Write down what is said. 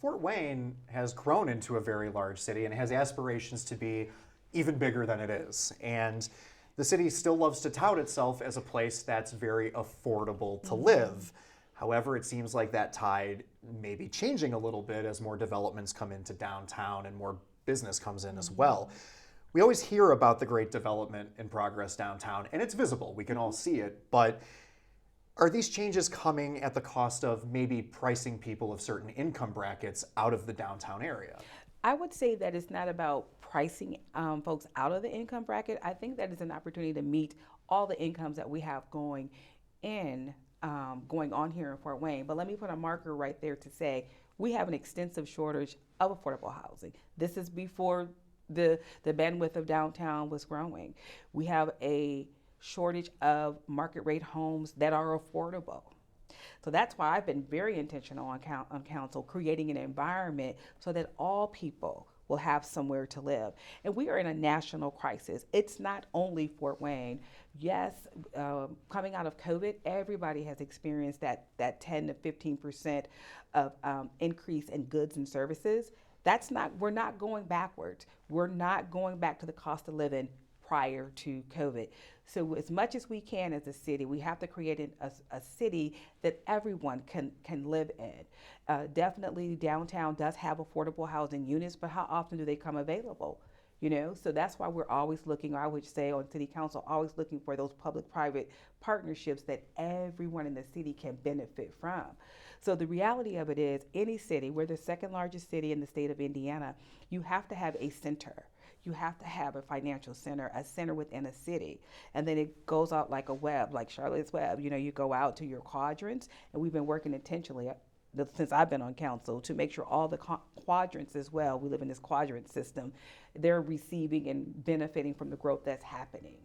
Fort Wayne has grown into a very large city and has aspirations to be even bigger than it is. And the city still loves to tout itself as a place that's very affordable to live. However, it seems like that tide may be changing a little bit as more developments come into downtown and more business comes in as well. We always hear about the great development in progress downtown, and it's visible. We can all see it. But are these changes coming at the cost of maybe pricing people of certain income brackets out of the downtown area? I would say that it's not about pricing folks out of the income bracket. I think that is an opportunity to meet all the incomes that we have going on here in Fort Wayne. But let me put a marker right there to say we have an extensive shortage of affordable housing. This is before the bandwidth of downtown was growing. We have a shortage of market rate homes that are affordable. So that's why I've been very intentional on council, creating an environment so that all people will have somewhere to live. And we are in a national crisis. It's not only Fort Wayne. Yes, coming out of COVID, everybody has experienced that 10 to 15% of increase in goods and services. We're not going backwards. We're not going back to the cost of living prior to COVID. So as much as we can as a city, we have to create a city that everyone can live in. Definitely downtown does have affordable housing units, but how often do they come available? So that's why we're always looking, I would say on city council, always looking for those public-private partnerships that everyone in the city can benefit from. So the reality of it is, any city, we're the second largest city in the state of Indiana, you have to have a center. You have to have a financial center, a center within a city. And then it goes out like a web, like Charlotte's Web. You go out to your quadrants, and we've been working intentionally since I've been on council to make sure all the quadrants as well, we live in this quadrant system, they're receiving and benefiting from the growth that's happening.